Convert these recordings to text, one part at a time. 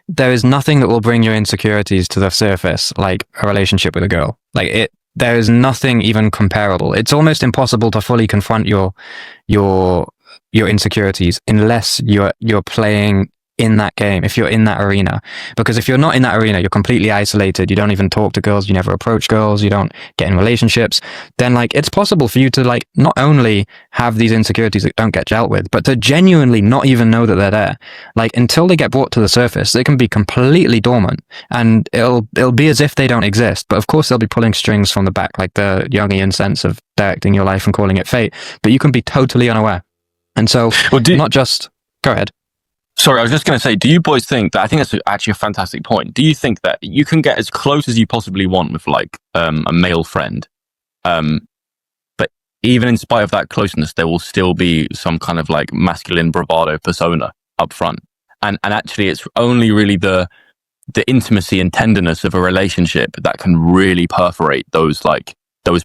there is nothing that will bring your insecurities to the surface like a relationship with a girl. There is nothing even comparable. It's almost impossible to fully confront your insecurities unless you're playing in that game, if you're in that arena. Because if you're not in that arena, you're completely isolated. You don't even talk to girls. You never approach girls. You don't get in relationships. Then like it's possible for you to like not only have these insecurities that don't get dealt with, but to genuinely not even know that they're there. Like until they get brought to the surface, they can be completely dormant, and it'll be as if they don't exist. But of course, they'll be pulling strings from the back, like the Jungian sense of directing your life and calling it fate. But you can be totally unaware. And so, not just go ahead. Sorry, I was just going to say, do you boys think that, I think that's actually a fantastic point. Do you think that you can get as close as you possibly want with like a male friend, but even in spite of that closeness, there will still be some kind of like masculine bravado persona up front, and actually it's only really the intimacy and tenderness of a relationship that can really perforate those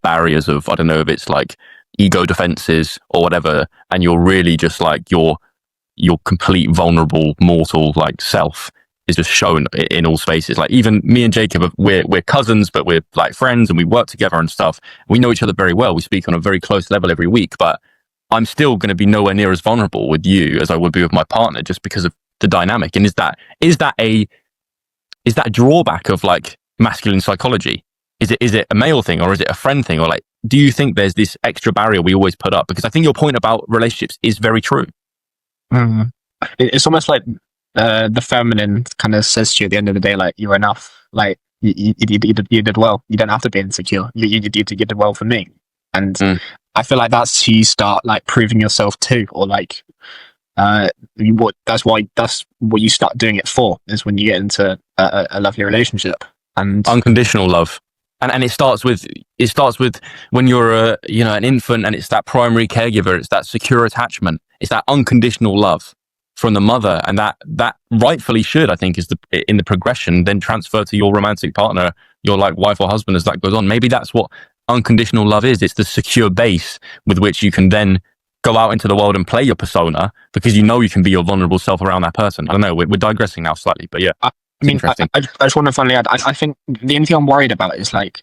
barriers of, I don't know if it's like ego defenses or whatever, and you're really just like your complete vulnerable mortal like self is just shown in all spaces. Like even me and Jacob, we're cousins, but we're like friends and we work together and stuff. We know each other very well. We speak on a very close level every week, but I'm still going to be nowhere near as vulnerable with you as I would be with my partner, just because of the dynamic. And is that a drawback of like masculine psychology? Is it a male thing, or is it a friend thing? Or like, do you think there's this extra barrier we always put up? Because I think your point about relationships is very true. It's almost like the feminine kind of says to you at the end of the day, like, you're enough. Like you did well. You don't have to be insecure. You did well for me. And I feel like that's who you start like proving yourself to, or like that's what you start doing it for, is when you get into a lovely relationship. And unconditional love. And it starts with when you're an infant, and it's that primary caregiver, it's that secure attachment, it's that unconditional love from the mother, and that rightfully should, I think, is in the progression then transfer to your romantic partner, your like wife or husband, as that goes on. Maybe that's what unconditional love is. It's the secure base with which you can then go out into the world and play your persona, because you know you can be your vulnerable self around that person. I don't know, we're digressing now slightly, but yeah. I mean, I just want to finally add, I think the only thing I'm worried about is like,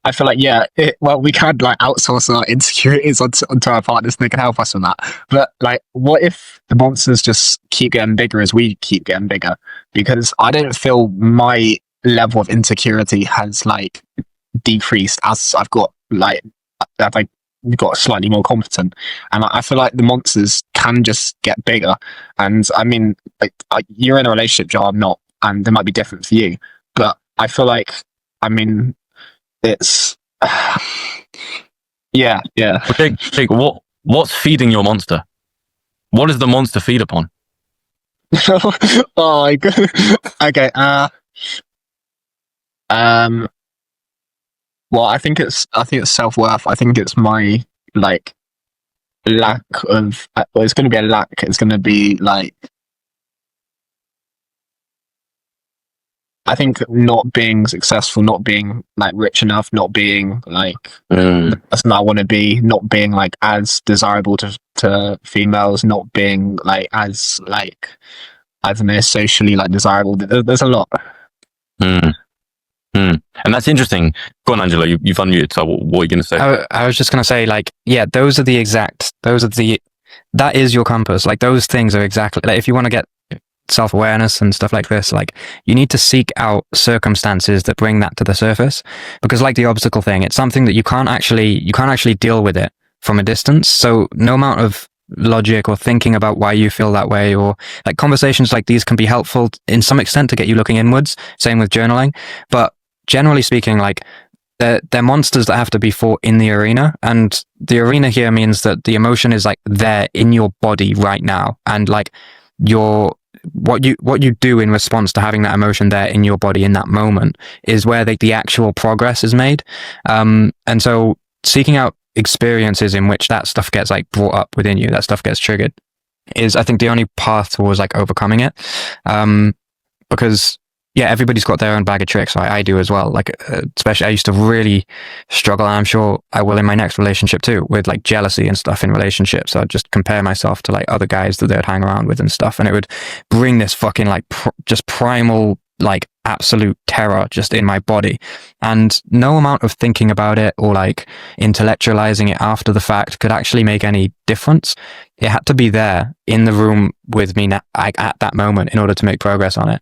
I feel like, we can like outsource our insecurities onto our partners, and they can help us with that. But like, what if the monsters just keep getting bigger as we keep getting bigger? Because I don't feel my level of insecurity has like decreased as I've got slightly more competent, and I feel like the monsters can just get bigger. And I mean, like, you're in a relationship, Joe, I'm not, and they might be different for you, but I feel like, I mean, it's yeah. Jake, what's feeding your monster? What does the monster feed upon? Oh my god. Okay. Well, I think it's self-worth. I think it's my like lack of. Well, it's going to be a lack. It's going to be like, I think not being successful, not being like rich enough, not being like the person I want to be, not being like as desirable to females, not being like as like, I don't know, socially like desirable. There's a lot. And that's interesting. Go on, Angelo, you've unmuted, so what are you going to say? I was just going to say, like, yeah, that is your compass. Like, those things are exactly, like, if you want to get self-awareness and stuff like this, like, you need to seek out circumstances that bring that to the surface, because like the obstacle thing, it's something that you can't actually deal with it from a distance. So no amount of logic or thinking about why you feel that way, or like conversations like these can be helpful in some extent to get you looking inwards. Same with journaling. But generally speaking, like, they're monsters that have to be fought in the arena, and the arena here means that the emotion is like there in your body right now, and like what you do in response to having that emotion there in your body in that moment is where the actual progress is made. And so seeking out experiences in which that stuff gets like brought up within you, that stuff gets triggered, is I think the only path towards like overcoming it. Because yeah, everybody's got their own bag of tricks. I do as well. Like, especially I used to really struggle, and I'm sure I will in my next relationship too, with like jealousy and stuff in relationships. I'd just compare myself to like other guys that they'd hang around with and stuff, and it would bring this fucking like just primal, like absolute terror just in my body. And no amount of thinking about it or like intellectualizing it after the fact could actually make any difference. It had to be there in the room with me at that moment in order to make progress on it.